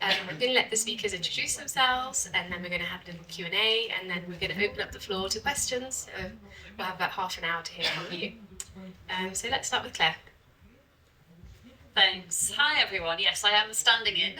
We're going to let the speakers introduce themselves, and then we're going to have a little Q&A, and then we're going to open up the floor to questions. So we'll have about half an hour to hear from you. So let's start with Claire. Thanks. Hi everyone. Yes, I am standing in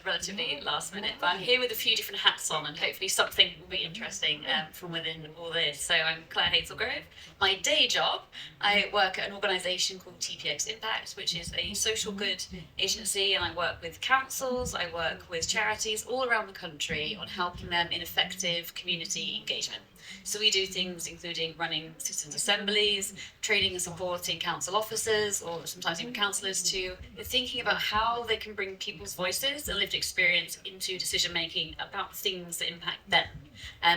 relatively last minute, but I'm here with a few different hats on, and hopefully something will be interesting from within all this. So I'm Claire Hazelgrove. My day job, I work at an organisation called TPXImpact, which is a social good agency, and I work with councils, I work with charities all around the country on helping them in effective community engagement. So we do things including running citizens' assemblies, training and supporting council officers, or sometimes even councillors, to thinking about how they can bring people's voices and lived experience into decision making about things that impact them.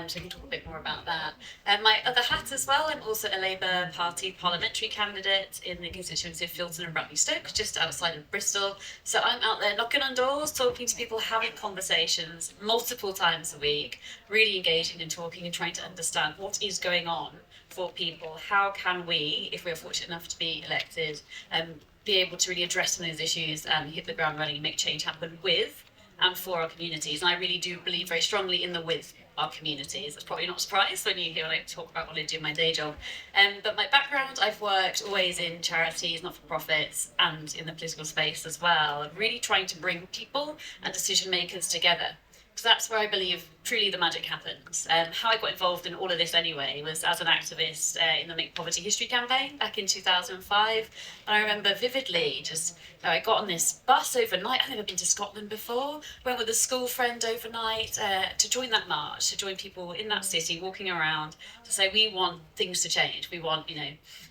So we can talk a bit more about that. My other hat as well, I'm also a Labour Party parliamentary candidate in the constituency of Filton and Bradley Stoke, just outside of Bristol. So I'm out there knocking on doors, talking to people, having conversations multiple times a week, really engaging and talking and trying to understand what is going on for people. How can we, if we're fortunate enough to be elected, be able to really address some of those issues and hit the ground running and make change happen with and for our communities. And I really do believe very strongly in the with our communities. That's probably not a surprise when you hear when I talk about what I do in my day job. But my background, I've worked always in charities, not-for-profits, and in the political space as well, really trying to bring people and decision makers together. Because that's where I believe truly the magic happens. How I got involved in all of this anyway was as an activist in the Make Poverty History campaign back in 2005. And I remember vividly just, I got on this bus overnight. I'd never been to Scotland before. Went with a school friend overnight to join that march, to join people in that city walking around to say we want things to change. We want,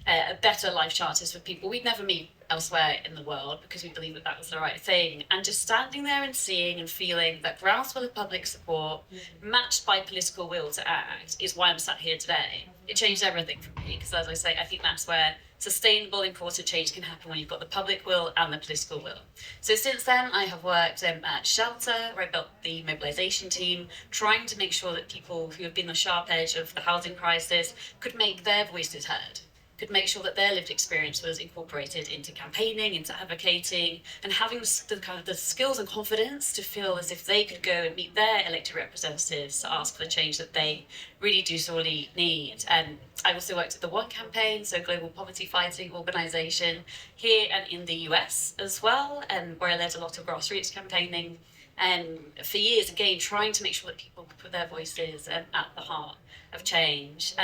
a better life chances for people we'd never meet elsewhere in the world because we believe that that was the right thing. And just standing there and seeing and feeling that groundswell of public support matched by political will to act is why I'm sat here today. It changed everything for me because, as I say, I think that's where sustainable, important change can happen when you've got the public will and the political will. So since then, I have worked at Shelter, where I built the mobilisation team, trying to make sure that people who have been on the sharp edge of the housing crisis could make their voices heard, could make sure that their lived experience was incorporated into campaigning, into advocating, and having the kind of the skills and confidence to feel as if they could go and meet their elected representatives to ask for the change that they really do sorely need. And I also worked at the One campaign, so global poverty fighting organisation here and in the US as well, and where I led a lot of grassroots campaigning. And for years, again, trying to make sure that people could put their voices at the heart of change.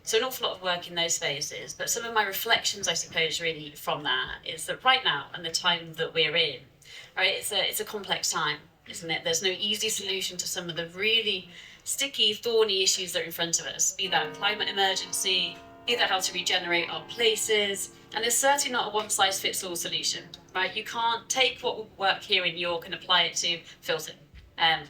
So an awful lot of work in those spaces, but some of my reflections, I suppose, really from that is that right now and the time that we're in, right, it's a complex time, isn't it? There's no easy solution to some of the really sticky, thorny issues that are in front of us, be that climate emergency, be that how to regenerate our places, and there's certainly not a one-size-fits-all solution, right? You can't take what will work here in York and apply it to Filton,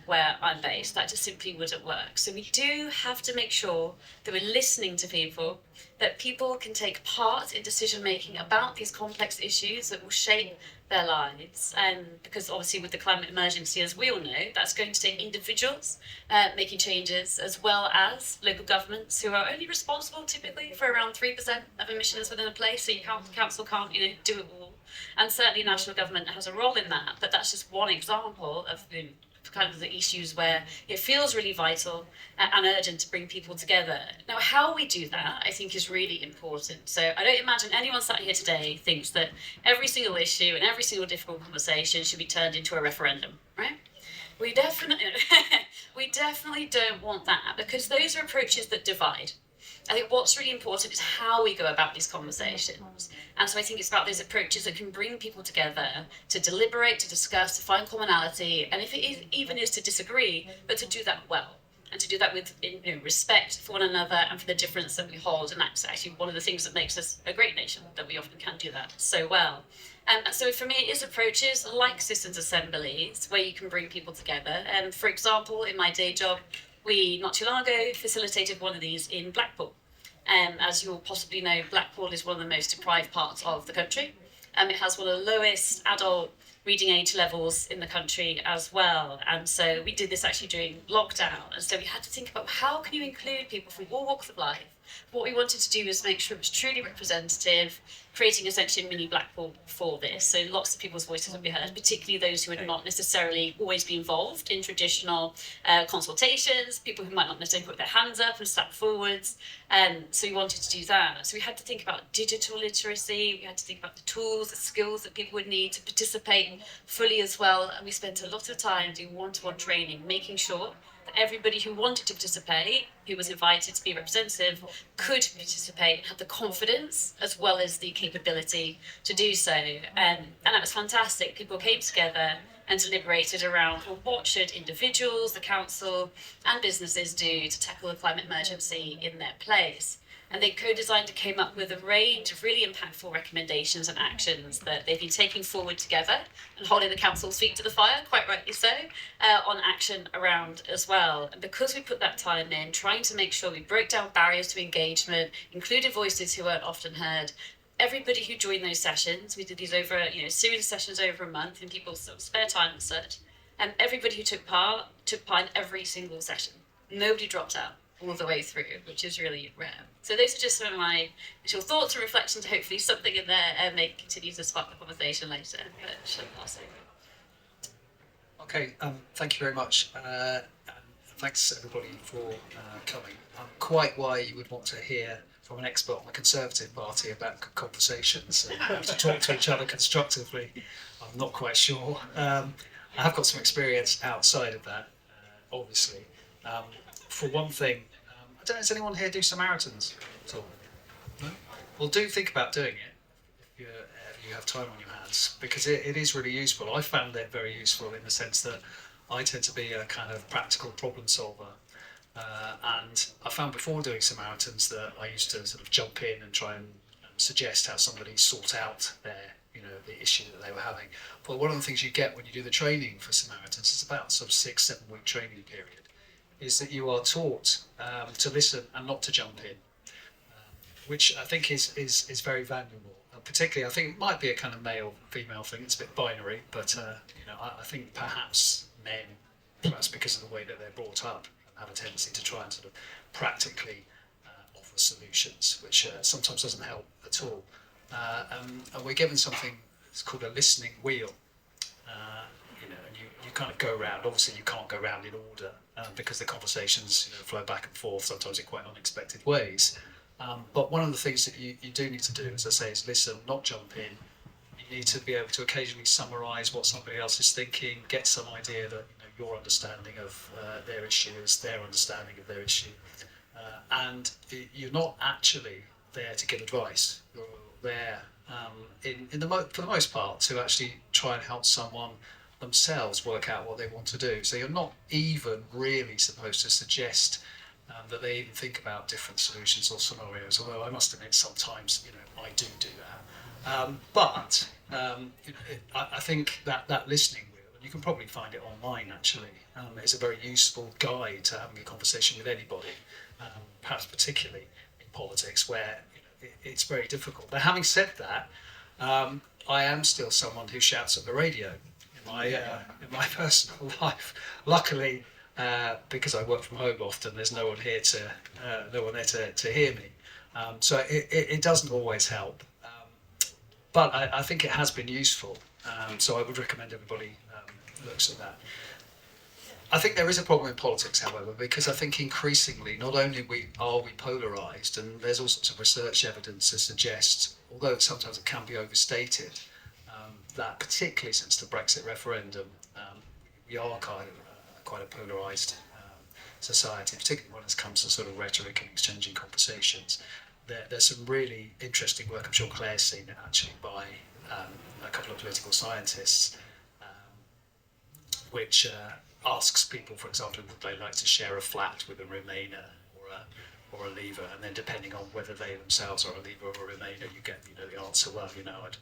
where I'm based. That just simply wouldn't work. So we do have to make sure that we're listening to people, that people can take part in decision making about these complex issues that will shape their lives. Because obviously with the climate emergency, as we all know, that's going to take individuals making changes, as well as local governments who are only responsible typically for around 3% of emissions within a place. So council can't do it all. And certainly national government has a role in that, but that's just one example of kind of the issues where it feels really vital and urgent to bring people together. Now, how we do that, I think, is really important. So I don't imagine anyone sat here today thinks that every single issue and every single difficult conversation should be turned into a referendum, right? We definitely don't want that, because those are approaches that divide. I think what's really important is how we go about these conversations. And so I think it's about those approaches that can bring people together to deliberate, to discuss, to find commonality, and if it even is to disagree, but to do that well. And to do that with respect for one another and for the difference that we hold. And that's actually one of the things that makes us a great nation, that we often can do that so well. And so for me, it is approaches like citizens' assemblies, where you can bring people together. And for example, in my day job, we, not too long ago, facilitated one of these in Blackpool. As you'll possibly know, Blackpool is one of the most deprived parts of the country. It has one of the lowest adult reading age levels in the country as well. And so we did this actually during lockdown. And so we had to think about how can you include people from all walks of life What we wanted to do was make sure it was truly representative, creating essentially a mini Blackpool for this. So lots of people's voices would be heard, particularly those who had not necessarily always been involved in traditional consultations, people who might not necessarily put their hands up and step forwards. So we wanted to do that. So we had to think about digital literacy, we had to think about the tools, the skills that people would need to participate fully as well. And we spent a lot of time doing one-to-one training, making sure that everybody who wanted to participate, who was invited to be representative, could participate and have the confidence as well as the capability to do so. And that was fantastic. People came together and deliberated around, well, what should individuals, the council and businesses do to tackle the climate emergency in their place? And they co-designed and came up with a range of really impactful recommendations and actions that they've been taking forward together and holding the council's feet to the fire, quite rightly so, on action around as well. And because we put that time in, trying to make sure we broke down barriers to engagement, included voices who weren't often heard, everybody who joined those sessions, we did these over, a series of sessions over a month in people's sort of spare time and such, and everybody who took part in every single session. Nobody dropped out all the way through, which is really rare. So those are just some of my initial thoughts and reflections. Hopefully something in there may continue to spark the conversation later, but shouldn't last over. Okay, thank you very much. And thanks everybody for coming. Quite why you would want to hear from an expert on the Conservative Party about conversations and how to talk to each other constructively. I'm not quite sure. I have got some experience outside of that, obviously. For one thing, I don't know, does anyone here do Samaritans at all? No? Well, do think about doing it if you have time on your hands, because it is really useful. I found it very useful in the sense that I tend to be a kind of practical problem solver. And I found before doing Samaritans that I used to sort of jump in and try and suggest how somebody sort out the issue that they were having. But one of the things you get when you do the training for Samaritans, it's about sort of 6-7 week training period, is that you are taught to listen and not to jump in, which I think is very valuable. Particularly, I think it might be a kind of male-female thing. It's a bit binary, but I think perhaps men, perhaps because of the way that they're brought up, have a tendency to try and sort of practically offer solutions, which sometimes doesn't help at all. And we're given something that's called a listening wheel. And you kind of go around. Obviously, you can't go around in order because the conversations flow back and forth, sometimes in quite unexpected ways. But one of the things that you do need to do, as I say, is listen, not jump in. You need to be able to occasionally summarise what somebody else is thinking, get some idea that your understanding of their issue is their understanding of their issue. And you're not actually there to give advice. You're there for the most part to actually try and help someone themselves work out what they want to do. So you're not even really supposed to suggest that they even think about different solutions or scenarios, although I must admit sometimes I do that. But I think that listening wheel, and you can probably find it online actually, is a very useful guide to having a conversation with anybody, perhaps particularly in politics where it's very difficult. But having said that, I am still someone who shouts at the radio in my personal life. Luckily, because I work from home often, there's no one there to hear me. So it doesn't always help. But I think it has been useful. So I would recommend everybody looks at that. I think there is a problem in politics, however, because I think increasingly not only are we polarised, and there's all sorts of research evidence to suggest, although sometimes it can be overstated, that particularly since the Brexit referendum, we are quite a polarised society, particularly when it comes to sort of rhetoric and exchanging conversations. There's some really interesting work, I'm sure Claire's seen it actually, by a couple of political scientists, which asks people, for example, would they like to share a flat with a Remainer or a Leaver, and then depending on whether they themselves are a Leaver or a Remainer, you get the answer, well,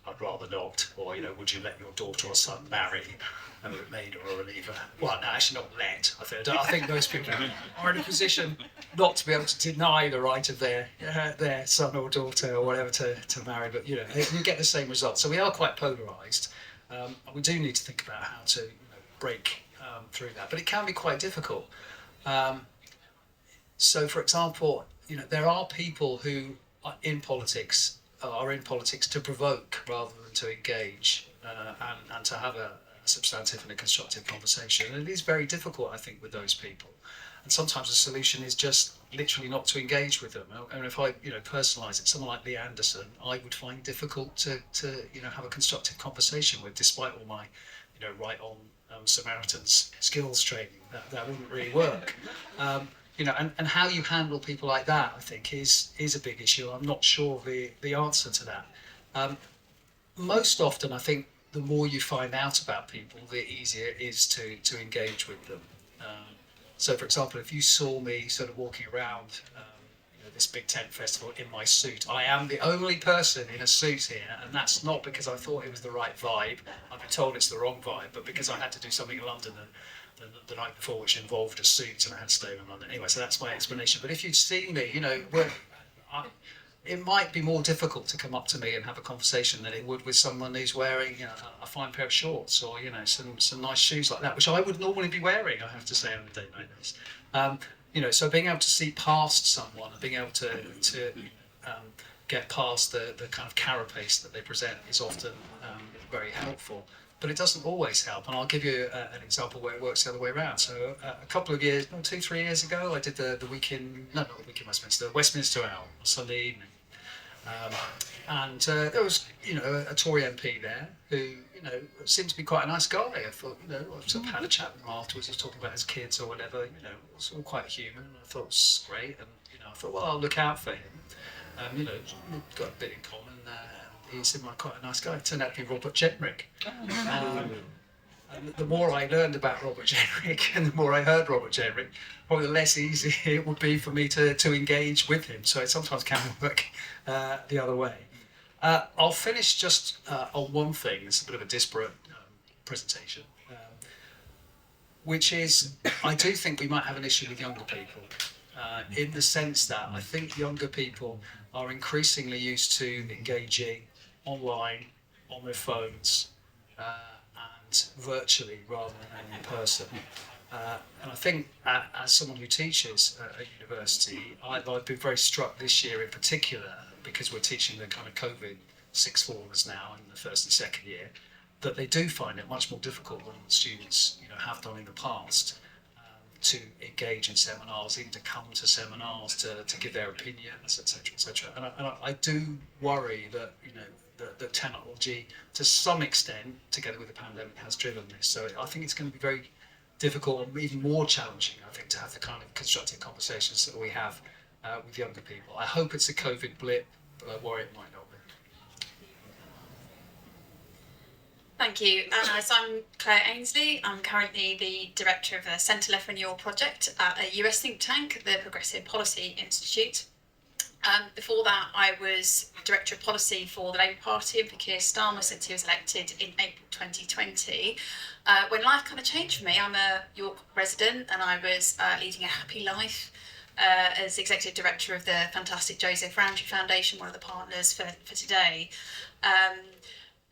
I'd rather not, or would you let your daughter or son marry a Remainer or a Leaver? Well, no, actually not let. I think those people are in a position not to be able to deny the right of their son or daughter or whatever to marry, but you get the same result. So we are quite polarised. And we do need to think about how to break through that, but it can be quite difficult. So, for example, there are people who are in politics to provoke rather than to engage, and to have a substantive and a constructive conversation. And it is very difficult, I think, with those people. And sometimes the solution is just literally not to engage with them. And if I, personalise it, someone like Lee Anderson, I would find difficult to have a constructive conversation with, despite all my, right on Samaritan's skills training. That wouldn't really work. And how you handle people like that, I think, is a big issue. I'm not sure of the answer to that. Most often, I think the more you find out about people, the easier it is to engage with them. So, for example, if you saw me sort of walking around this big tent festival in my suit, I am the only person in a suit here, and that's not because I thought it was the right vibe. I've been told it's the wrong vibe, but because I had to do something in London the night before, which involved a suit, and I had to stay in London. Anyway, so that's my explanation. But if you'd seen me, it might be more difficult to come up to me and have a conversation than it would with someone who's wearing a fine pair of shorts or some nice shoes like that, which I would normally be wearing, I have to say, on a day like this. So being able to see past someone, being able to get past the kind of carapace that they present is often very helpful. But it doesn't always help, and I'll give you an example where it works the other way around. So a couple of years, 2-3 years ago, I did the week in, no, not the week in Westminster, Westminster Owl, on Sunday evening. And there was, a Tory MP there who, seemed to be quite a nice guy. I thought, I sort of had a chat with him afterwards. He was talking about his kids or whatever. It was all quite human. And I thought it was great, and I thought, well, I'll look out for him. We've got a bit in common. He seemed like quite a nice guy. It turned out to be Robert Jenrick. And the more I learned about Robert Jenrick and the more I heard Robert Jenrick, probably the less easy it would be for me to engage with him. So it sometimes can work the other way. I'll finish just on one thing. It's a bit of a disparate presentation, which is I do think we might have an issue with younger people, in the sense that I think younger people are increasingly used to engaging online, on their phones, and virtually rather than in person. And I think as someone who teaches at university, I've been very struck this year in particular, because we're teaching the kind of COVID sixth formers now in the first and second year, that they do find it much more difficult than students have done in the past, to engage in seminars, even to come to seminars, to give their opinions, etc., etc. And I do worry that the technology, to some extent, together with the pandemic, has driven this. So I think it's going to be very difficult, and even more challenging, I think, to have the kind of constructive conversations that we have with younger people. I hope it's a COVID blip, but I worry it might not be. Thank you. So I'm Claire Ainsley. I'm currently the director of the Centre Left Renewal project at a US think tank, the Progressive Policy Institute. Before that, I was director of policy for the Labour Party and for Keir Starmer since he was elected in April 2020. When life kind of changed for me, I'm a York resident and I was leading a happy life as executive director of the fantastic Joseph Rowntree Foundation, one of the partners for today.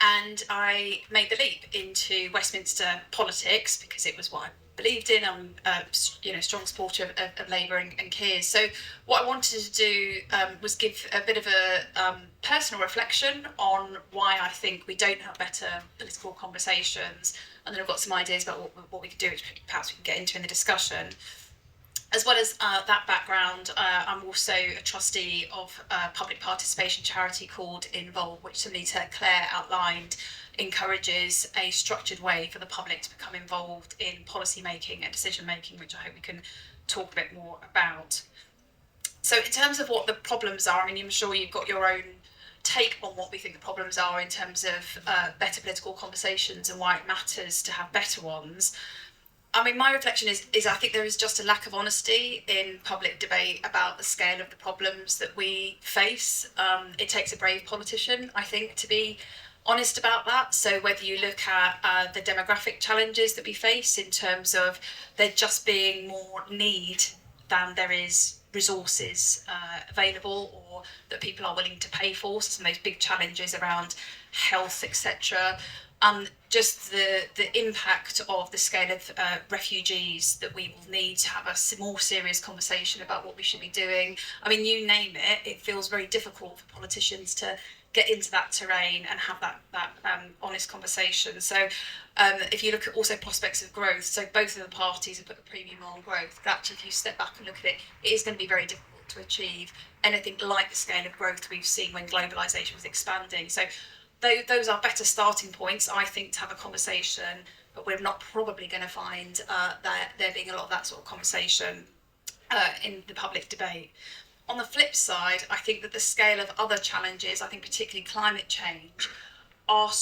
And I made the leap into Westminster politics because it was what I believed in. I'm a strong supporter of Labour and Keir. So what I wanted to do was give a bit of a personal reflection on why I think we don't have better political conversations, and then I've got some ideas about what we could do, which perhaps we can get into in the discussion. As well as that background, I'm also a trustee of a public participation charity called Involve, which, similarly to Claire outlined, encourages a structured way for the public to become involved in policy making and decision making, which I hope we can talk a bit more about. So in terms of what the problems are, I'm sure you've got your own take on what we think the problems are in terms of better political conversations and why it matters to have better ones. My reflection is I think there is just a lack of honesty in public debate about the scale of the problems that we face. It takes a brave politician, I think, to be honest about that. So whether you look at the demographic challenges that we face in terms of there just being more need than there is resources available, or that people are willing to pay for, so some of those big challenges around health, etc., Just the impact of the scale of refugees that we will need to have a more serious conversation about what we should be doing. I mean, you name it, it feels very difficult for politicians to get into that terrain and have that honest conversation. So if you look at also prospects of growth, so both of the parties have put a premium on growth. Actually, if you step back and look at it, it is going to be very difficult to achieve anything like the scale of growth we've seen when globalisation was expanding. So those are better starting points, I think, to have a conversation, but we're not probably going to find that there being a lot of that sort of conversation in the public debate. On the flip side, I think that the scale of other challenges, I think particularly climate change, are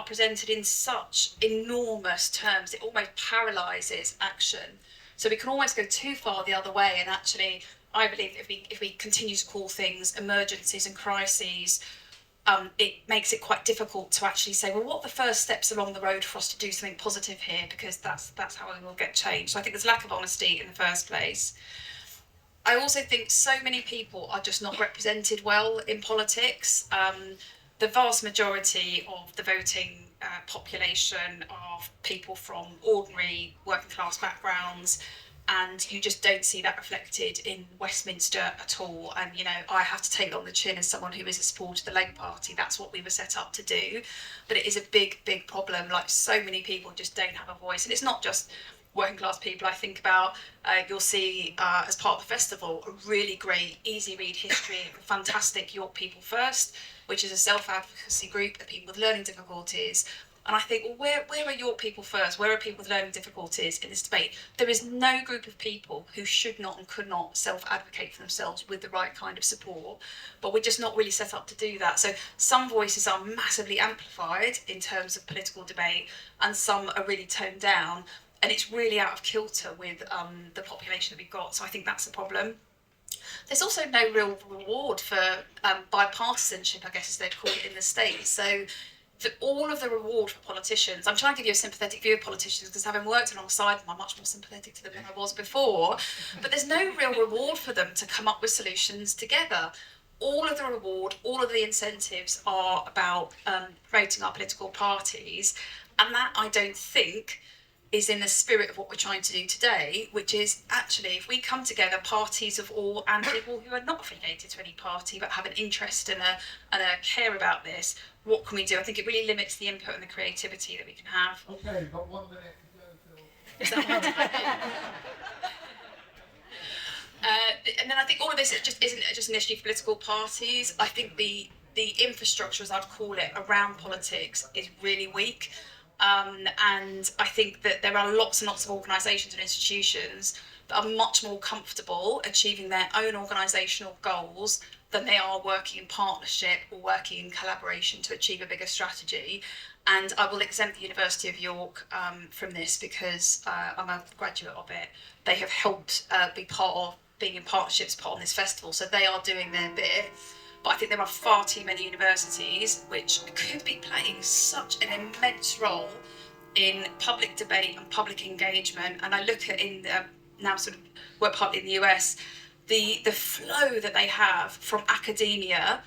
presented in such enormous terms, it almost paralyses action. So we can almost go too far the other way, and actually, I believe if we continue to call things emergencies and crises, it makes it quite difficult to actually say, well, what are the first steps along the road for us to do something positive here? Because that's how we will get change. So I think there's lack of honesty in the first place. I also think so many people are just not represented well in politics. The vast majority of the voting population are people from ordinary working class backgrounds, and you just don't see that reflected in Westminster at all. And, you know, I have to take it on the chin as someone who is a supporter of the Labour Party. That's what we were set up to do. But it is a big, big problem. Like, so many people just don't have a voice. And it's not just working class people. I think about, you'll see as part of the festival, a really great, easy read history of the fantastic York People First, which is a self-advocacy group of people with learning difficulties. And I think, well, where are York People First? Where are people with learning difficulties in this debate? There is no group of people who should not and could not self-advocate for themselves with the right kind of support, but we're just not really set up to do that. So some voices are massively amplified in terms of political debate, and some are really toned down, and it's really out of kilter with the population that we've got. So I think that's the problem. There's also no real reward for bipartisanship, I guess as they'd call it in the States. So all of the reward for politicians, I'm trying to give you a sympathetic view of politicians because having worked alongside them, I'm much more sympathetic to them than I was before, but there's no real reward for them to come up with solutions together. All of the reward, all of the incentives are about promoting our political parties, and that, I don't think, is in the spirit of what we're trying to do today, which is actually, if we come together, parties of all and people who are not affiliated to any party but have an interest and a care about this, what can we do? I think it really limits the input and the creativity that we can have. Okay, you've got 1 minute to go, Phil. Is that and then I think all of this just isn't just an issue for political parties. I think the infrastructure, as I'd call it, around politics is really weak. And I think that there are lots and lots of organisations and institutions that are much more comfortable achieving their own organisational goals than they are working in partnership or working in collaboration to achieve a bigger strategy. And I will exempt the University of York from this because I'm a graduate of it. They have helped be part of being in partnerships, part on this festival, so they are doing their bit. But I think there are far too many universities which could be playing such an immense role in public debate and public engagement. And I look at now sort of work partly in the US, the flow that they have from academia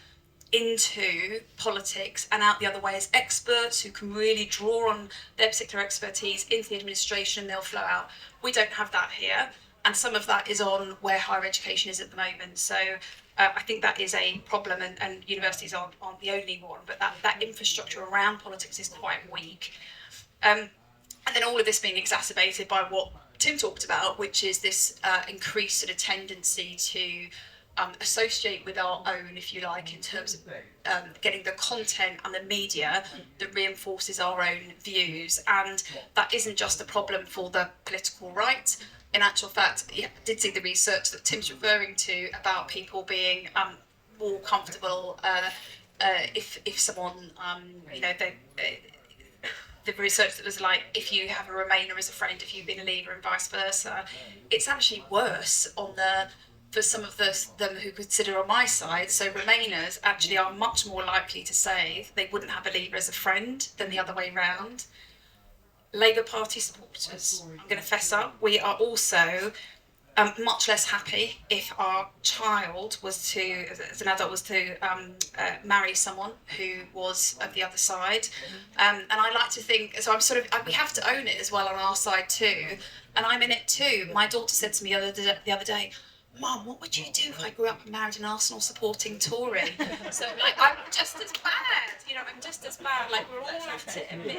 into politics and out the other way as experts who can really draw on their particular expertise into the administration, and they'll flow out. We don't have that here, and some of that is on where higher education is at the moment. So I think that is a problem, and universities aren't the only one, but that infrastructure around politics is quite weak. And then all of this being exacerbated by what Tim talked about, which is this increased sort of tendency to associate with our own, if you like, in terms of getting the content and the media that reinforces our own views. And that isn't just a problem for the political right. In actual fact, I did see the research that Tim's referring to about people being more comfortable if someone, the research that was like, if you have a Remainer as a friend, if you've been a Leaver and vice versa, it's actually worse for some of them who consider on my side. So Remainers actually are much more likely to say they wouldn't have a Leaver as a friend than the other way round. Labour Party supporters, I'm going to fess up, we are also much less happy if our child was to, as an adult, was to marry someone who was of the other side. And I like to think, so I'm sort of, we have to own it as well on our side too. And I'm in it too. My daughter said to me the other day, Mum, what would you do if I grew up and married an Arsenal supporting Tory? So like, I'm just as bad, I'm just as bad. Like, we're all at it a bit.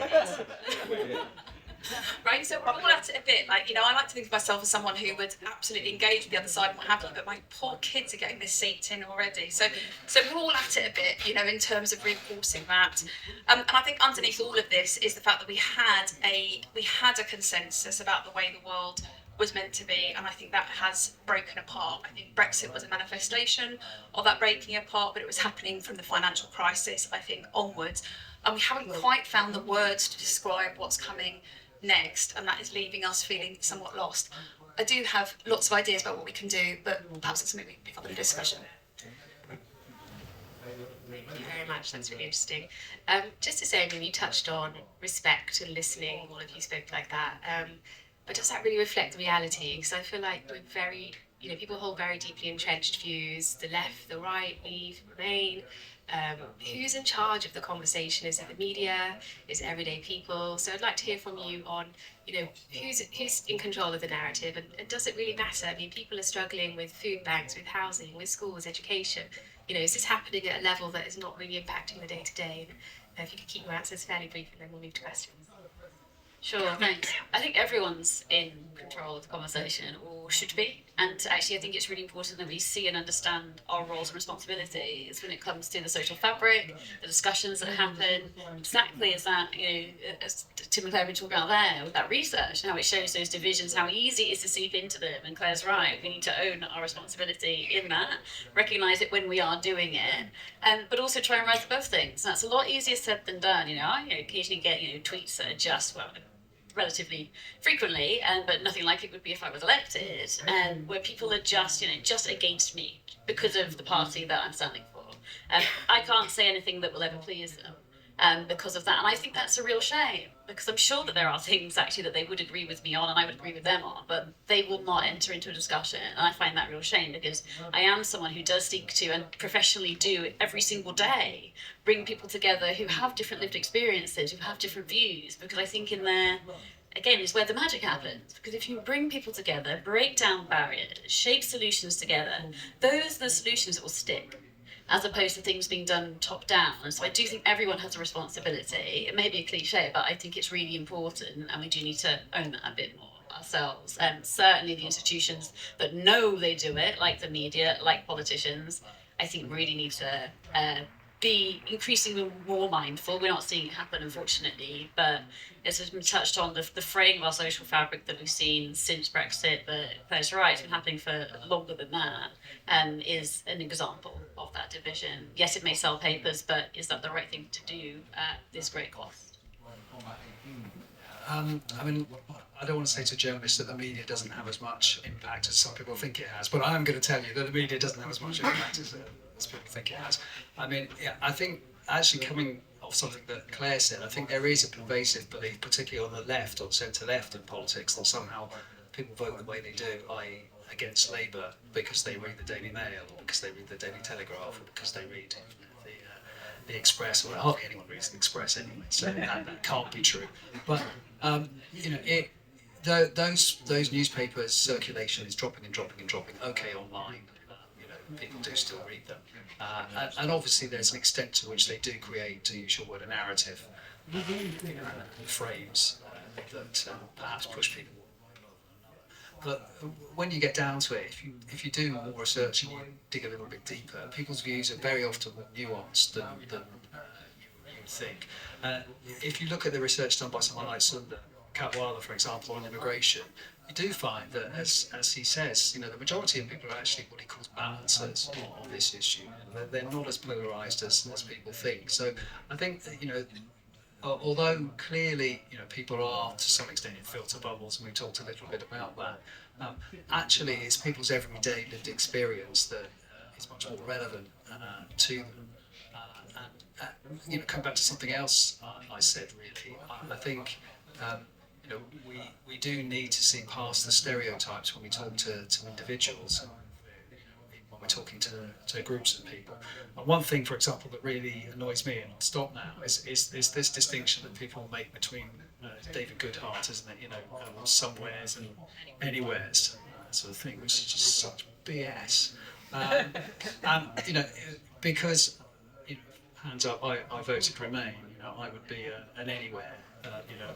Right, so we're all at it a bit. Like, I like to think of myself as someone who would absolutely engage with the other side and what have you, but my poor kids are getting this seat in already. So we're all at it a bit, in terms of reinforcing that. And I think underneath all of this is the fact that we had a consensus about the way the world was meant to be, and I think that has broken apart. I think Brexit was a manifestation of that breaking apart, but it was happening from the financial crisis, I think, onwards. And we haven't quite found the words to describe what's coming next, and that is leaving us feeling somewhat lost. I do have lots of ideas about what we can do, but perhaps it's something we can pick up in a discussion. Thank you very much. That's really interesting. Just to say, you touched on respect and listening. All of you spoke like that. But does that really reflect the reality? Because I feel like we're very, people hold very deeply entrenched views. The left, the right, leave, remain. Who's in charge of the conversation? Is it the media? Is it everyday people? So I'd like to hear from you on, who's in control of the narrative, and does it really matter? People are struggling with food banks, with housing, with schools, education. Is this happening at a level that is not really impacting the day to day? If you could keep your answers fairly brief, and then we'll move to questions. Sure, thanks. I think everyone's in control of the conversation, or should be. And actually, I think it's really important that we see and understand our roles and responsibilities when it comes to the social fabric, the discussions that happen. Exactly as that, as Tim and Claire have been talking about there, with that research, and how it shows those divisions, how easy it is to seep into them. And Claire's right, we need to own our responsibility in that, recognise it when we are doing it, but also try and rise above things. And that's a lot easier said than done. I occasionally get tweets that are just, relatively frequently, but nothing like it would be if I was elected, where people are just against me because of the party that I'm standing for. I can't say anything that will ever please them because of that, and I think that's a real shame, because I'm sure that there are things actually that they would agree with me on and I would agree with them on, but they will not enter into a discussion, and I find that real shame, because I am someone who does seek to, and professionally do every single day, bring people together who have different lived experiences, who have different views, because I think in there, again, is where the magic happens. Because if you bring people together, break down barriers, shape solutions together, those are the solutions that will stick, as opposed to things being done top down. And so I do think everyone has a responsibility. It may be a cliche, but I think it's really important, and we do need to own that a bit more ourselves. And certainly the institutions that know they do it, like the media, like politicians, I think really need to be increasingly more mindful. We're not seeing it happen, unfortunately, but as has been touched on, the fraying of our social fabric that we've seen since Brexit, but Claire's right, it's been happening for longer than that, is an example of that division. Yes, it may sell papers, but is that the right thing to do at this great cost? I don't want to say to journalists that the media doesn't have as much impact as some people think it has, but I am going to tell you that the media doesn't have as much impact as people think it has. I think actually coming off something that Claire said, I think there is a pervasive belief, particularly on the left, or centre-left in politics, that somehow people vote the way they do, i.e. against Labour because they read the Daily Mail, or because they read the Daily Telegraph, or because they read the Express, or hardly anyone reads the Express anyway, so that can't be true. But those newspapers' circulation is dropping and dropping and dropping. Okay, online, people do still read them, and obviously there's an extent to which they do create, to use your word, a narrative, frames that perhaps push people. But when you get down to it, if you do more research and you dig a little bit deeper, people's views are very often more nuanced than you would think. If you look at the research done by someone like Sunda Katwala, for example, on immigration, you do find that, as he says, the majority of people are actually what he calls balancers on this issue. They're not as polarised as people think. So I think that, although clearly, people are to some extent in filter bubbles, and we talked a little bit about that, actually it's people's everyday lived experience that is much more relevant to them. Come back to something else I said, really. I think we do need to see past the stereotypes when we talk to individuals, when we're talking to groups of people. And one thing, for example, that really annoys me, and I'll stop now, is this distinction that people make between David Goodhart, isn't it? Somewheres and anywheres, sort of thing, which is just such BS. And because hands up, I voted Remain. I would be an anywhere.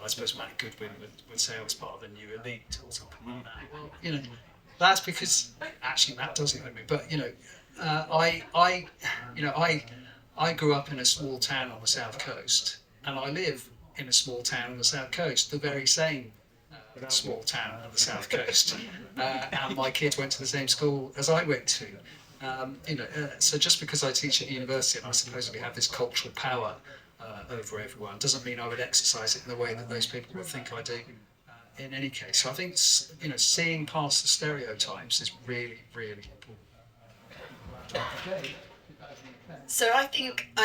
I suppose Matt Goodwin would say I was part of the new elite or something like that. Well, that's because actually Matt doesn't know me. But I grew up in a small town on the south coast, and I live in a small town on the south coast, the very same small town on the south coast, and my kids went to the same school as I went to. So just because I teach at university and I supposedly have this cultural power over everyone doesn't mean I would exercise it in the way that those people would think I do. In any case, so I think seeing past the stereotypes is really, really important. So I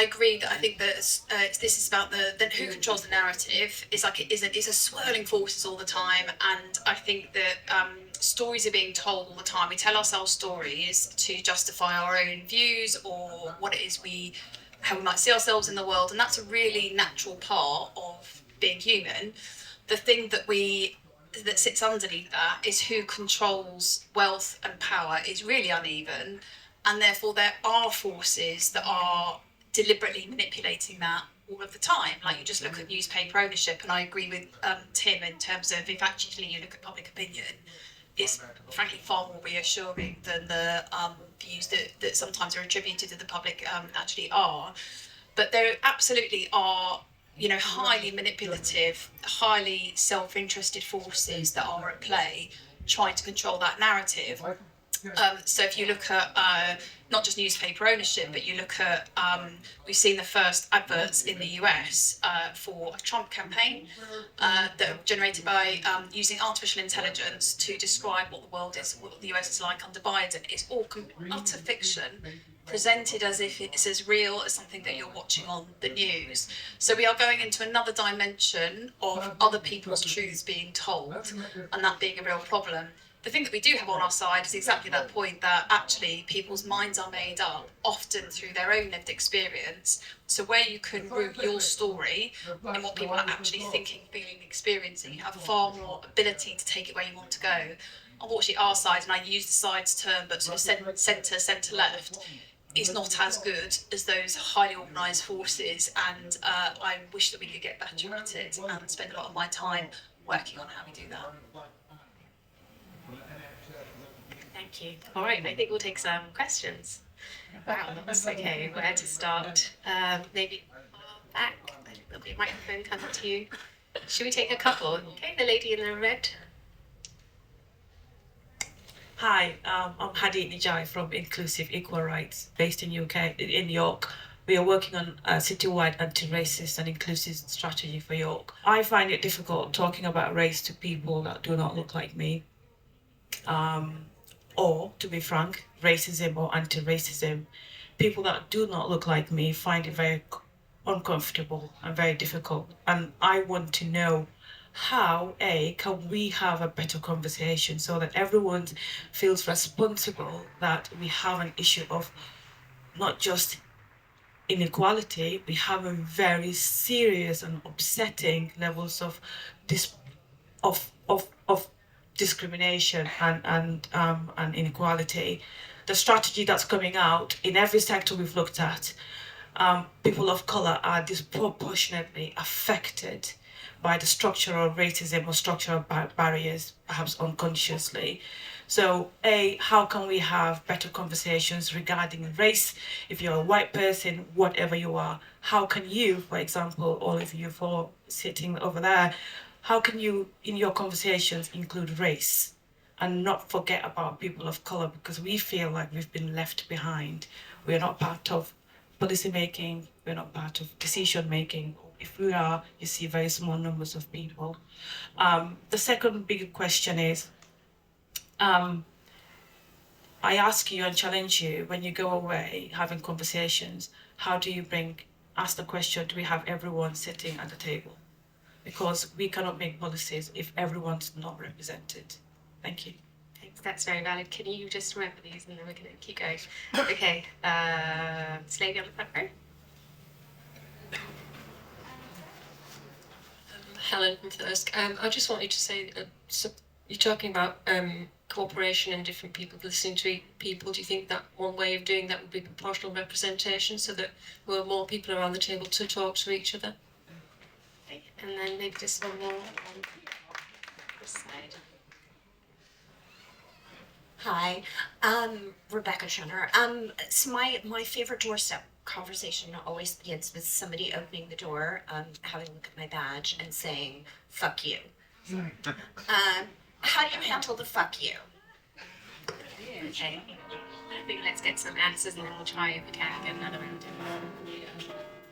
agree that this is about the who controls the narrative. It's a swirling forces all the time, and I think that stories are being told all the time. We tell ourselves stories to justify our own views or what it is how we might see ourselves in the world, and that's a really natural part of being human. The thing that sits underneath that is who controls wealth and power is really uneven, and therefore there are forces that are deliberately manipulating that all of the time. Like, you just look at newspaper ownership, and I agree with Tim in terms of if actually you look at public opinion, it's frankly far more reassuring than the views that sometimes are attributed to the public actually are. But there absolutely are highly manipulative, highly self-interested forces that are at play trying to control that narrative. So if you look at not just newspaper ownership, but you look at, we've seen the first adverts in the US for a Trump campaign that are generated by using artificial intelligence to describe what the world is, what the US is like under Biden. It's all utter fiction, presented as if it's as real as something that you're watching on the news. So we are going into another dimension of other people's truths being told, and that being a real problem. The thing that we do have on our side is exactly that point, that actually people's minds are made up, often through their own lived experience. So where you can root your story in what people are actually thinking, feeling, experiencing, you have far more ability to take it where you want to go. Unfortunately, our side, and I use the sides term, but sort of centre-left, is not as good as those highly organised forces, and I wish that we could get better at it and spend a lot of my time working on how we do that. Thank you. All right, I think we'll take some questions. Wow, that's okay. Where to start? Maybe back. I think there'll be a microphone coming to you. Should we take a couple? Okay, the lady in the red. Hi, I'm Hadi Nijai from Inclusive Equal Rights, based in UK, in York. We are working on a citywide anti-racist and inclusive strategy for York. I find it difficult talking about race to people that do not look like me. Or, to be frank, racism or anti-racism. People that do not look like me find it very uncomfortable and very difficult. And I want to know how, can we have a better conversation so that everyone feels responsible, that we have an issue of not just inequality, we have a very serious and upsetting levels of discrimination and inequality. The strategy that's coming out in every sector we've looked at, people of colour are disproportionately affected by the structural racism or structural barriers, perhaps unconsciously. So, how can we have better conversations regarding race? If you're a white person, whatever you are, how can you, for example, all of you four sitting over there, how can you, in your conversations, include race and not forget about people of colour? Because we feel like we've been left behind. We're not part of policy making, we're not part of decision making. If we are, you see very small numbers of people. The second big question is, I ask you and challenge you, when you go away having conversations, how do you ask the question, do we have everyone sitting at the table? because we cannot make policies if everyone's not represented. Thank you. Thanks, that's very valid. Can you just remember these and then we're going to keep going? Okay, this lady on the front row. Helen from Thirsk. I just wanted to say, so you're talking about cooperation and different people listening to people. Do you think that one way of doing that would be proportional representation, so that there were more people around the table to talk to each other? Okay, and then maybe just one more on this side. Hi, Rebecca Shunner. So my favorite doorstep conversation always begins with somebody opening the door, having a look at my badge and saying, fuck you. How do you handle the fuck you? Okay, I think let's get some answers and then we'll try if we can get another round.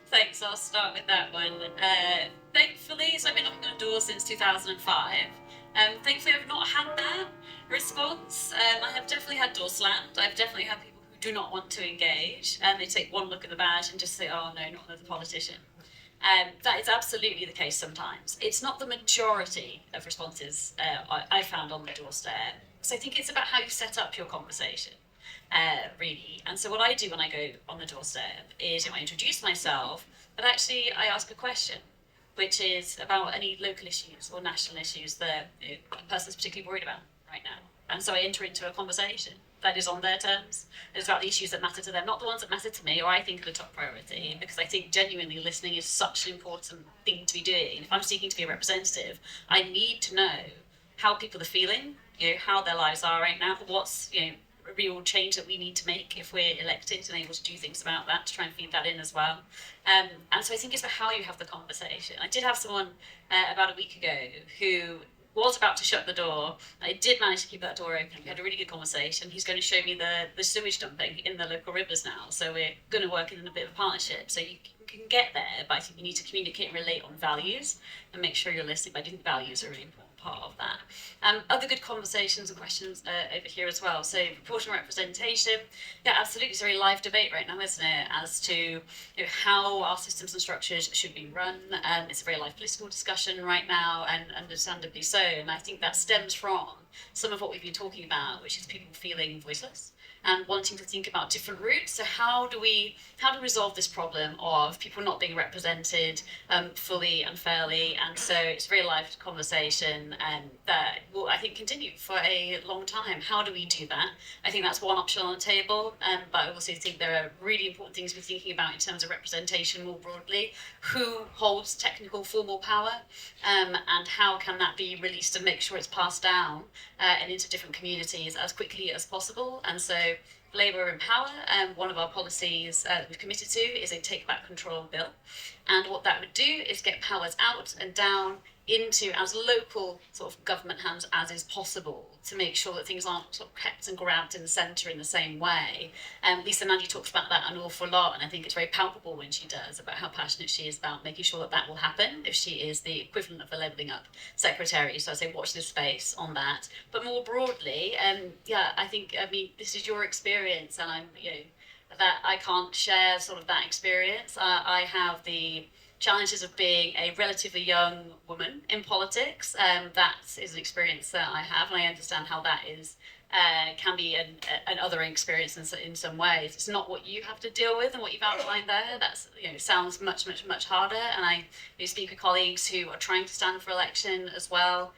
Thanks, I'll start with that one. Thankfully, so I've been knocking on doors since 2005. Thankfully, I've not had that response. I have definitely had doors slammed. I've definitely had people who do not want to engage, and they take one look at the badge and just say, oh no, not another politician. That is absolutely the case sometimes. It's not the majority of responses I found on the doorstep. So I think it's about how you set up your conversation, really. And so what I do when I go on the doorstep is I introduce myself, but actually I ask a question, which is about any local issues or national issues that a person's particularly worried about right now. And so I enter into a conversation that is on their terms. It's about the issues that matter to them, not the ones that matter to me or I think are the top priority, because I think genuinely listening is such an important thing to be doing. If I'm seeking to be a representative, I need to know how people are feeling, how their lives are right now, what's, a real change that we need to make if we're elected and able to do things about that, to try and feed that in as well. And so I think it's about how you have the conversation. I did have someone about a week ago who was about to shut the door. I did manage to keep that door open. We had a really good conversation. He's going to show me the sewage dumping in the local rivers now. So we're going to work in a bit of a partnership. So you can get there, but I think you need to communicate and relate on values and make sure you're listening. But I think values are a really important part of that. Other good conversations and questions over here as well. So proportional representation, yeah, absolutely. It's a very live debate right now, isn't it, as to how our systems and structures should be run. It's a very live political discussion right now, and understandably so. And I think that stems from some of what we've been talking about, which is people feeling voiceless and wanting to think about different routes. So how do we resolve this problem of people not being represented fully and fairly? And so it's a very live conversation, and that will, I think, continue for a long time. How do we do that? I think that's one option on the table, but I also think there are really important things we're thinking about in terms of representation more broadly. Who holds technical formal power, and how can that be released and make sure it's passed down and into different communities as quickly as possible? And so Labour in Power, one of our policies that we've committed to is a Take Back Control bill. And what that would do is get powers out and down into as local sort of government hands as is possible, to make sure that things aren't sort of kept and grabbed in the centre in the same way. Lisa Nandy talks about that an awful lot, and I think it's very palpable when she does, about how passionate she is about making sure that that will happen if she is the equivalent of a Levelling Up secretary. So I say watch this space on that. But more broadly, this is your experience, and I'm, that I can't share sort of that experience. I have the challenges of being a relatively young woman in politics. That is an experience that I have, and I understand how that is can be an other experience in some ways. It's not what you have to deal with and what you've outlined there. That's sounds much harder. And I speak with colleagues who are trying to stand for election as well,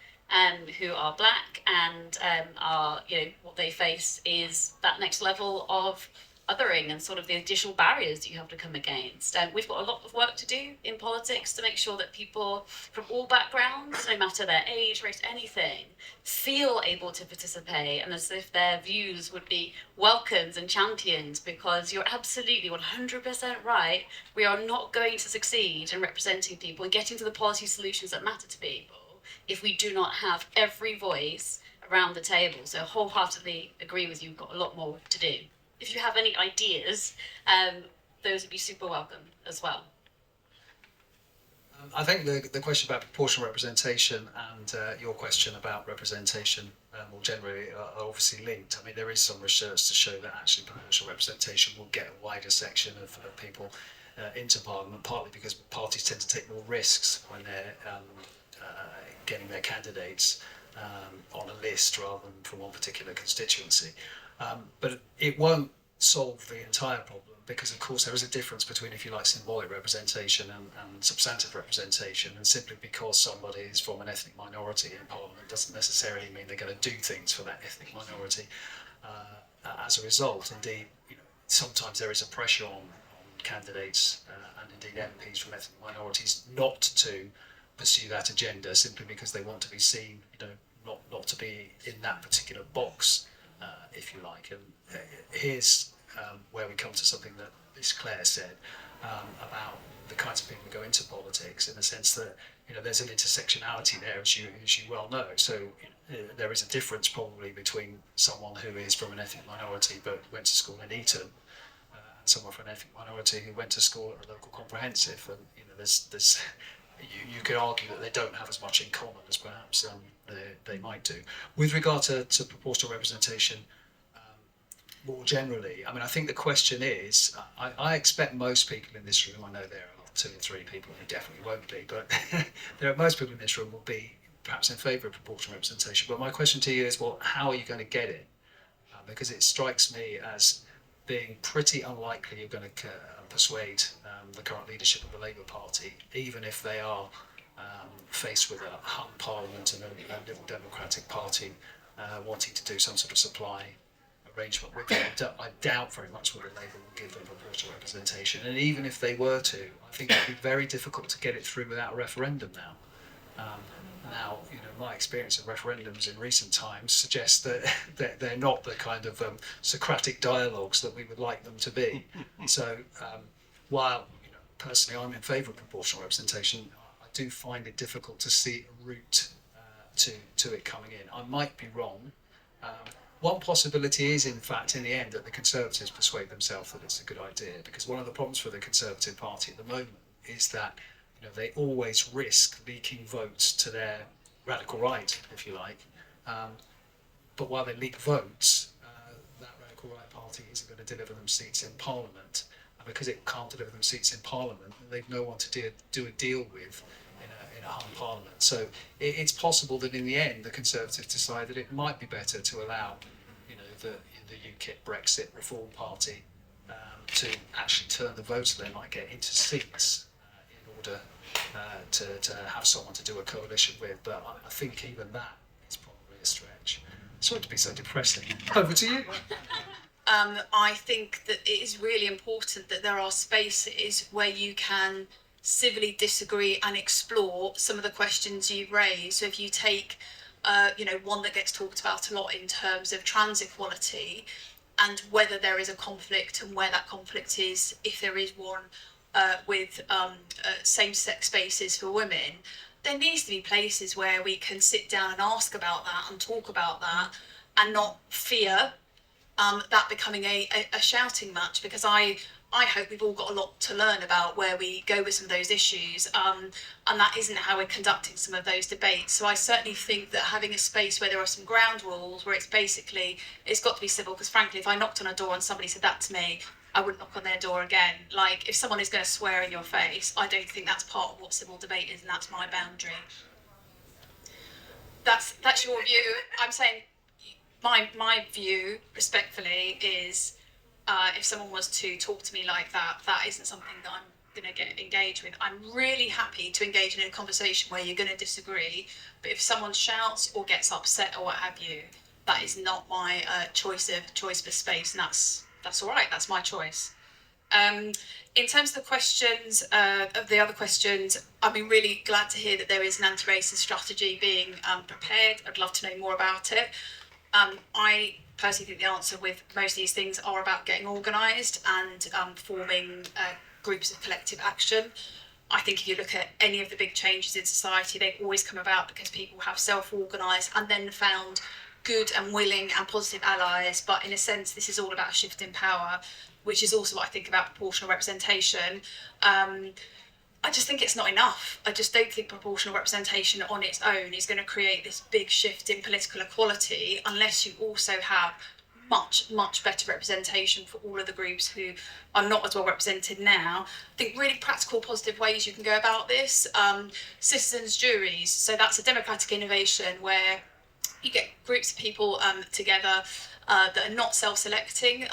who are black, and are what they face is that next level of othering and sort of the additional barriers that you have to come against. We've got a lot of work to do in politics to make sure that people from all backgrounds, no matter their age, race, anything, feel able to participate, and as if their views would be welcomed and championed, because you're absolutely 100% right. We are not going to succeed in representing people and getting to the policy solutions that matter to people if we do not have every voice around the table. So wholeheartedly agree with you, we've got a lot more to do. If you have any ideas, those would be super welcome as well. I think the question about proportional representation and your question about representation more generally are obviously linked. I mean, there is some research to show that actually proportional representation will get a wider section of people into Parliament, partly because parties tend to take more risks when they're getting their candidates on a list rather than from one particular constituency. But it won't solve the entire problem, because of course there is a difference between, if you like, symbolic representation and substantive representation, and simply because somebody is from an ethnic minority in Parliament doesn't necessarily mean they're going to do things for that ethnic minority. As a result, indeed, sometimes there is a pressure on candidates and indeed MPs from ethnic minorities not to pursue that agenda simply because they want to be seen, not to be in that particular box, if you like. And here's where we come to something that Miss Claire said about the kinds of people who go into politics, in the sense that there's an intersectionality there, as you well know. So there is a difference probably between someone who is from an ethnic minority but went to school in Eton and someone from an ethnic minority who went to school at a local comprehensive. And there's you could argue that they don't have as much in common as perhaps they might do. With regard to proportional representation, more generally, I think the question is, I expect most people in this room, I know there are 2 or 3 people who definitely won't be, but most people in this room will be perhaps in favour of proportional representation. But my question to you is, well, how are you going to get it? Because it strikes me as being pretty unlikely you're going to persuade the current leadership of the Labour Party, even if they are faced with a hung parliament and a Liberal Democratic Party wanting to do some sort of supply arrangement with them. I doubt very much whether Labour will give them proportional representation, and even if they were to, I think it would be very difficult to get it through without a referendum now. Now, my experience of referendums in recent times suggests that they're not the kind of Socratic dialogues that we would like them to be. So while personally I'm in favour of proportional representation, I do find it difficult to see a route to it coming in. I might be wrong. One possibility is, in fact, in the end, that the Conservatives persuade themselves that it's a good idea, because one of the problems for the Conservative Party at the moment is that they always risk leaking votes to their radical right, if you like. But while they leak votes, that radical right party isn't going to deliver them seats in Parliament. And because it can't deliver them seats in Parliament, they've no one to do a deal with in a hung Parliament. So it's possible that in the end, the Conservatives decide that it might be better to allow the UKIP Brexit Reform Party to actually turn the votes that they might get into seats in order to have someone to do a coalition with. But I think even that is probably a stretch. Sorry to be so depressing. Over to you. I think that it is really important that there are spaces where you can civilly disagree and explore some of the questions you've raised. So if you take one that gets talked about a lot in terms of trans equality, and whether there is a conflict and where that conflict is, if there is one, with same-sex spaces for women, there needs to be places where we can sit down and ask about that and talk about that, and not fear that becoming a shouting match, because I hope we've all got a lot to learn about where we go with some of those issues, and that isn't how we're conducting some of those debates. So I certainly think that having a space where there are some ground rules, where it's got to be civil, because frankly, if I knocked on a door and somebody said that to me, I wouldn't knock on their door again. Like, if someone is going to swear in your face, I don't think that's part of what civil debate is, and that's my boundary. That's your view. I'm saying my view, respectfully, is if someone was to talk to me like that, that isn't something that I'm going to get engaged with. I'm really happy to engage in a conversation where you're going to disagree, but if someone shouts or gets upset or what have you, that is not my choice for space, and that's all right. That's my choice. In terms of the questions, of the other questions, I've been really glad to hear that there is an anti-racist strategy being prepared. I'd love to know more about it. I personally think the answer with most of these things are about getting organised and forming groups of collective action. I think if you look at any of the big changes in society, they've always come about because people have self-organised and then found good and willing and positive allies. But in a sense, this is all about a shift in power, which is also what I think about proportional representation. I just think it's not enough. I just don't think proportional representation on its own is going to create this big shift in political equality unless you also have much better representation for all of the groups who are not as well represented now. I think really practical, positive ways you can go about this. Citizens' juries, so that's a democratic innovation where you get groups of people together that are not self-selecting,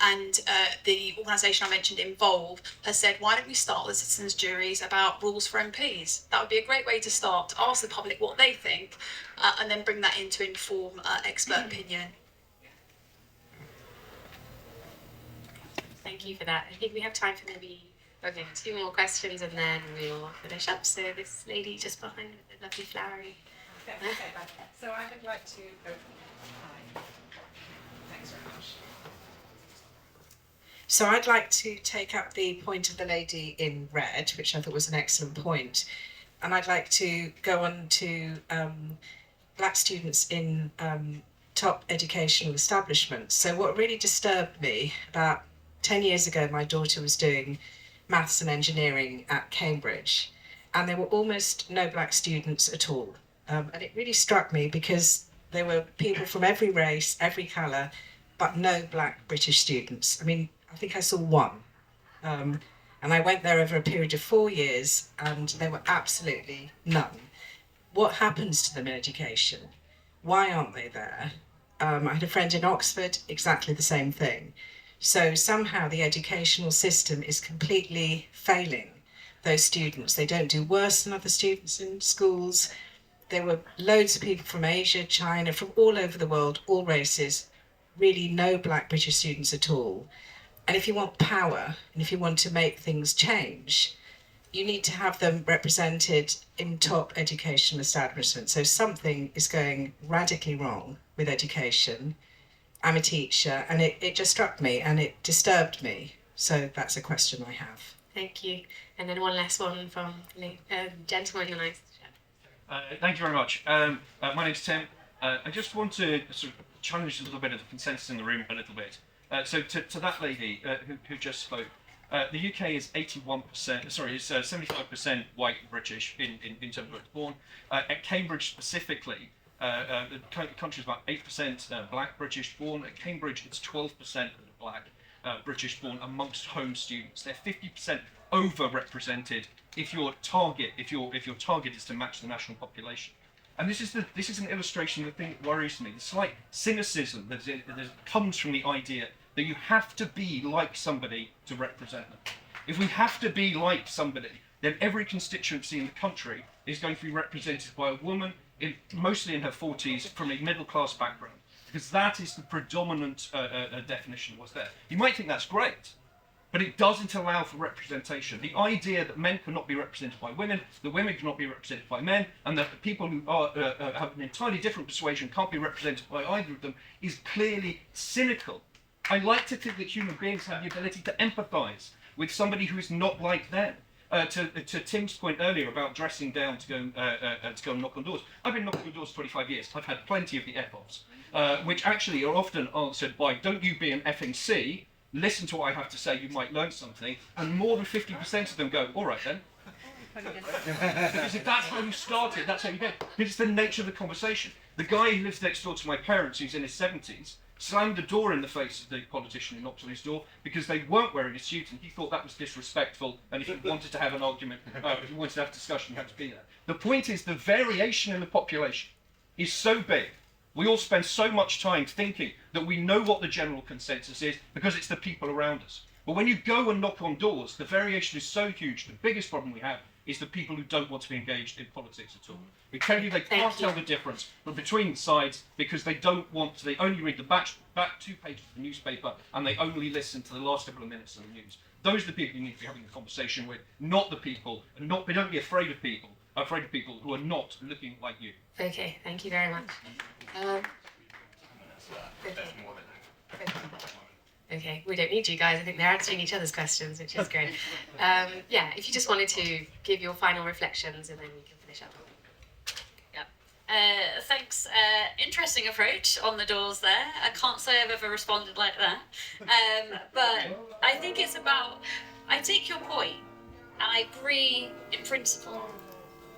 and the organisation I mentioned, Involve, has said, why don't we start with citizens' juries about rules for MPs? That would be a great way to start, to ask the public what they think, and then bring that in to inform expert opinion. Thank you for that. I think we have time for maybe 2 more questions and then we'll finish up. So this lady just behind with the lovely flowery. So I would like to go. Hi. Thanks very much. So I'd like to take up the point of the lady in red, which I thought was an excellent point, and I'd like to go on to black students in top educational establishments. So what really disturbed me, about 10 years ago, my daughter was doing maths and engineering at Cambridge, and there were almost no black students at all. And it really struck me because there were people from every race, every colour, but no black British students. I mean, I think I saw one. And I went there over a period of 4 years and there were absolutely none. What happens to them in education? Why aren't they there? I had a friend in Oxford, exactly the same thing. So somehow the educational system is completely failing those students. They don't do worse than other students in schools. There were loads of people from Asia, China, from all over the world, all races, really no black British students at all. And if you want power, and if you want to make things change, you need to have them represented in top educational establishments. So something is going radically wrong with education. I'm a teacher, and it just struck me, and it disturbed me. So that's a question I have. Thank you. And then one last one from the gentleman in the nice. Thank you very much. My name's Tim. I just want to sort of challenge a little bit of the consensus in the room a little bit. So to that lady who just spoke, the UK is 75% white British in terms of where it's born. At Cambridge specifically, the country is about 8% black British born. At Cambridge, it's 12% black British born amongst home students. They're 50% overrepresented if your target is to match the national population. And this is an illustration of the thing that worries me. The slight cynicism that comes from the idea that you have to be like somebody to represent them. If we have to be like somebody, then every constituency in the country is going to be represented by a woman, mostly in her 40s, from a middle-class background, because that is the predominant definition of what's there. You might think that's great, but it doesn't allow for representation. The idea that men cannot be represented by women, that women cannot be represented by men, and that the people who have an entirely different persuasion can't be represented by either of them is clearly cynical. I like to think that human beings have the ability to empathise with somebody who is not like them. To Tim's point earlier about dressing down to go and knock on doors. I've been knocking on doors 25 years. I've had plenty of the F-offs, which actually are often answered by, don't you be an effing C, listen to what I have to say, you might learn something, and more than 50% of them go, all right then. Because if that's how you started, that's how you get. Because it's the nature of the conversation. The guy who lives next door to my parents, who's in his 70s, slammed the door in the face of the politician who knocked on his door because they weren't wearing a suit, and he thought that was disrespectful, and if you wanted to have an argument, if you wanted to have discussion, you had to be there. The point is, the variation in the population is so big. We all spend so much time thinking that we know what the general consensus is because it's the people around us. But when you go and knock on doors, the variation is so huge. The biggest problem we have is the people who don't want to be engaged in politics at all. We tell you they can't tell the difference between the sides because they don't want to, they only read the back 2 pages of the newspaper and they only listen to the last couple of minutes of the news. Those are the people you need to be having a conversation with, not the people, and don't be afraid of people who are not looking like you. Okay, thank you very much. Okay, we don't need you guys. I think they're answering each other's questions, which is great. Yeah, if you just wanted to give your final reflections and then we can finish up. Thanks. Interesting approach on the doors there. I can't say I've ever responded like that. But I think it's about, I take your point and I agree in principle.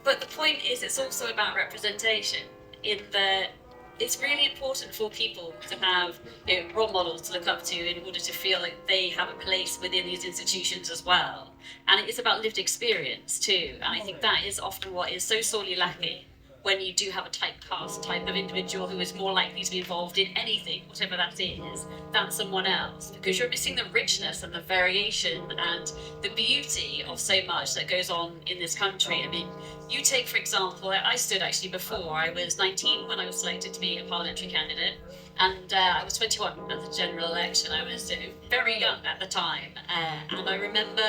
But the point is it's also about representation in that it's really important for people to have role models to look up to in order to feel like they have a place within these institutions as well. And it is about lived experience too. And I think that is often what is so sorely lacking when you do have a typecast type of individual who is more likely to be involved in anything, whatever that is, than someone else. Because you're missing the richness and the variation and the beauty of so much that goes on in this country. I mean, you take, for example, I stood actually before. I was 19 when I was selected to be a parliamentary candidate, and I was 21 at the general election. I was very young at the time, and I remember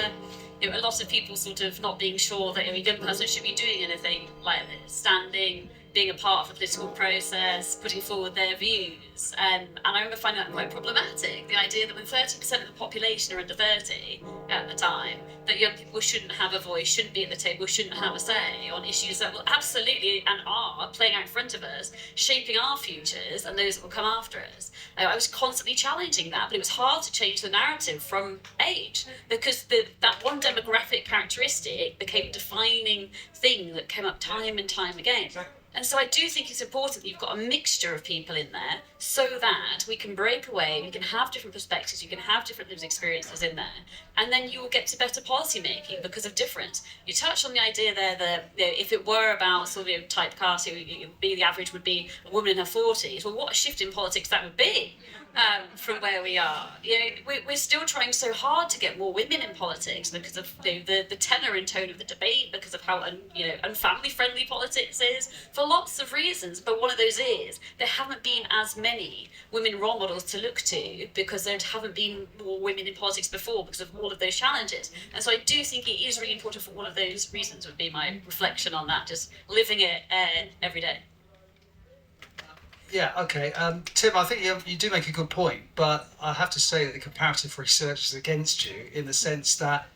a lot of people sort of not being sure that a young person should be doing anything like this, standing, being a part of the political process, putting forward their views. And I remember finding that quite problematic, the idea that when 30% of the population are under 30 at the time, that young people shouldn't have a voice, shouldn't be at the table, shouldn't have a say on issues that will absolutely and are playing out in front of us, shaping our futures and those that will come after us. I was constantly challenging that, but it was hard to change the narrative from age, because that one demographic characteristic became a defining thing that came up time and time again. Exactly. And so I do think it's important that you've got a mixture of people in there so that we can break away, we can have different perspectives, you can have different lived experiences in there, and then you will get to better policy making because of difference. You touched on the idea there that if it were about sort of typecasting, the average would be a woman in her 40s. Well, what a shift in politics that would be. From where we are, we're still trying so hard to get more women in politics because of the tenor and tone of the debate, because of how unfamily friendly politics is, for lots of reasons. But one of those is there haven't been as many women role models to look to because there haven't been more women in politics before because of all of those challenges. And so I do think it is really important for all of those reasons. Would be my reflection on that, just living it every day. Yeah, okay. Tim, I think you do make a good point, but I have to say that the comparative research is against you in the sense that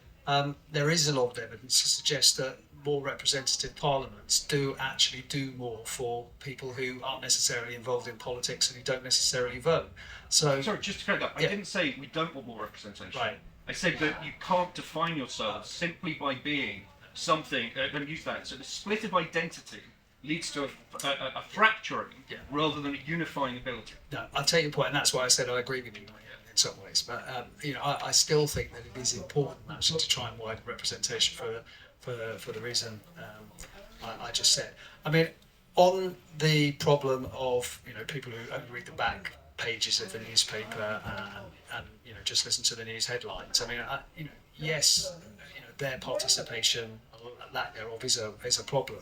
there is a lot of evidence to suggest that more representative parliaments do actually do more for people who aren't necessarily involved in politics and who don't necessarily vote. So, sorry, just to correct that, yeah. I didn't say we don't want more representation. Right. I said that you can't define yourself simply by being something. Let me use that. So the split of identity leads to a fracturing rather than a unifying ability. No, I'll take your point, and that's why I said I agree with you in some ways. But I still think that it is important actually to try and widen representation for the reason I just said. I mean, on the problem of people who only read the back pages of the newspaper and just listen to the news headlines. I mean, yes, their participation, lack thereof, is a problem.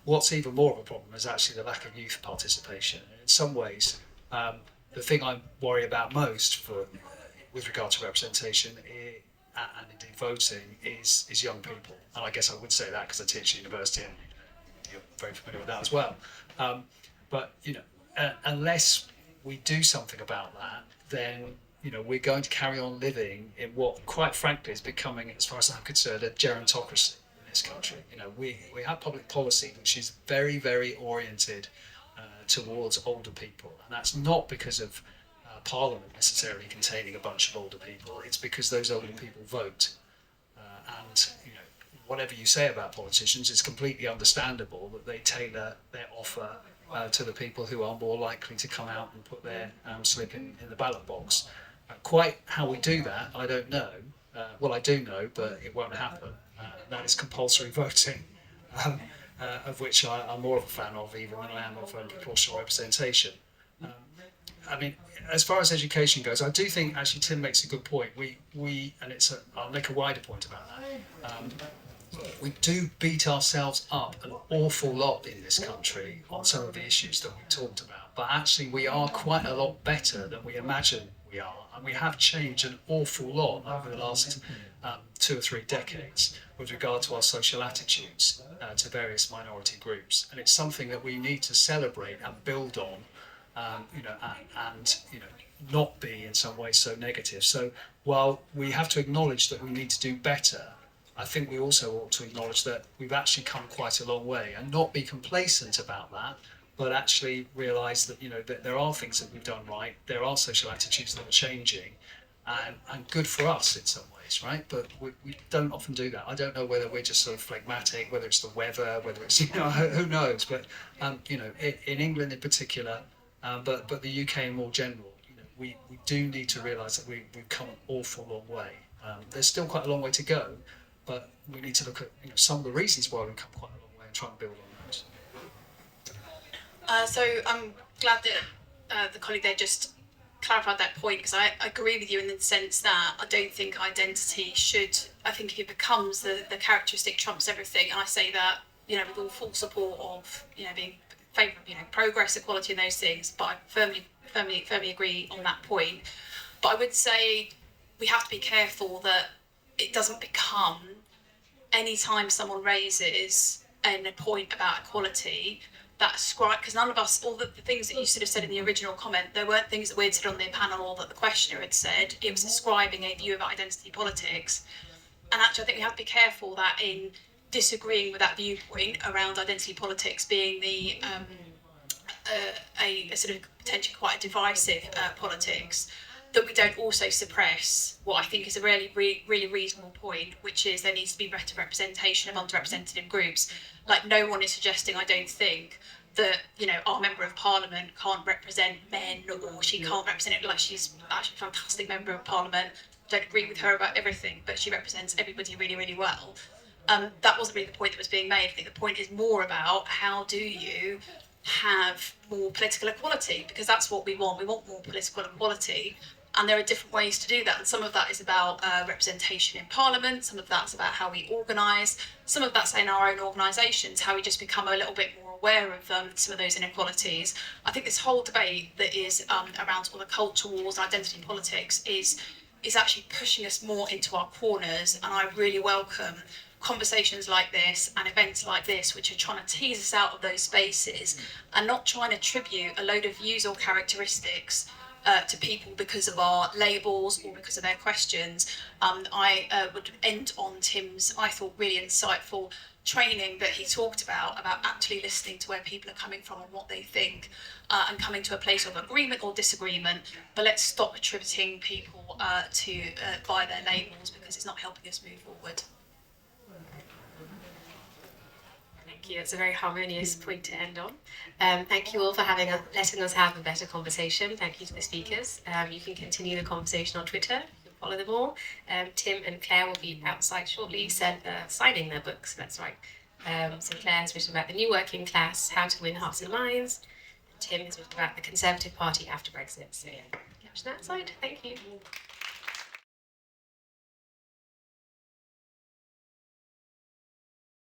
What's even more of a problem is actually the lack of youth participation. In some ways, the thing I worry about most with regard to representation and indeed voting is young people. And I guess I would say that because I teach at university and you're very familiar with that as well. But unless we do something about that, then we're going to carry on living in what, quite frankly, is becoming, as far as I'm concerned, a gerontocracy. This country, we have public policy which is very, very oriented towards older people, and that's not because of Parliament necessarily containing a bunch of older people. It's because those older people vote, and whatever you say about politicians, it's completely understandable that they tailor their offer to the people who are more likely to come out and put their slip in the ballot box. Quite how we do that, I don't know. Well, I do know, but it won't happen. That is compulsory voting, of which I'm more of a fan of even than I am of proportional representation. I mean, as far as education goes, I do think actually Tim makes a good point. I'll make a wider point about that. We do beat ourselves up an awful lot in this country on some of the issues that we talked about, but actually we are quite a lot better than we imagine we are, and we have changed an awful lot over the last 2 or 3 decades with regard to our social attitudes to various minority groups, and it's something that we need to celebrate and build on, and not be in some ways so negative. So while we have to acknowledge that we need to do better, I think we also ought to acknowledge that we've actually come quite a long way and not be complacent about that, but actually realise that that there are things that we've done right, there are social attitudes that are changing, and good for us in some ways, right? But we don't often do that. I don't know whether we're just sort of phlegmatic, whether it's the weather, whether it's who knows. But in England in particular, but the UK in more general, we do need to realise that we've come an awful long way. There's still quite a long way to go, but we need to look at some of the reasons why we've come quite a long way and try and build on those. So I'm glad that the colleague there just clarified that point, because I agree with you in the sense that I don't think identity should, I think if it becomes the characteristic trumps everything, and I say that, with all full support of, being favour of, progress, equality and those things, but I firmly agree on that point. But I would say we have to be careful that it doesn't become, any time someone raises a point about equality, that ascribe, because none of us, all the things that you sort of said in the original comment, there weren't things that we'd said on the panel or that the questioner had said. It was ascribing a view of identity politics. And actually, I think we have to be careful that in disagreeing with that viewpoint around identity politics being the a sort of potentially quite a divisive politics, that we don't also suppress what I think is a really reasonable point, which is there needs to be better representation of underrepresented groups. Like, no one is suggesting, I don't think, that our member of parliament can't represent men, or she can't represent it. Like, she's actually a fantastic member of parliament. Don't agree with her about everything, but she represents everybody really well. That wasn't really the point that was being made. I think the point is more about how do you have more political equality, because that's what we want. We want more political equality, and there are different ways to do that. And some of that is about representation in Parliament, some of that's about how we organise, some of that's in our own organisations, how we just become a little bit more aware of some of those inequalities. I think this whole debate that is around all the culture wars and identity politics is actually pushing us more into our corners, and I really welcome conversations like this and events like this, which are trying to tease us out of those spaces and not trying to attribute a load of views or characteristics to people because of our labels or because of their questions. I would end on Tim's, I thought, really insightful training that he talked about actually listening to where people are coming from and what they think, and coming to a place of agreement or disagreement. But let's stop attributing people by their labels, because it's not helping us move forward. Thank you. It's a very harmonious point to end on. Thank you all for letting us have a better conversation. Thank you to the speakers. You can continue the conversation on Twitter. You can follow them all. Tim and Claire will be outside shortly signing their books. That's right. So Claire has written about the new working class, how to win hearts and minds. Tim has written about the Conservative Party after Brexit. So yeah, catch that side. Thank you.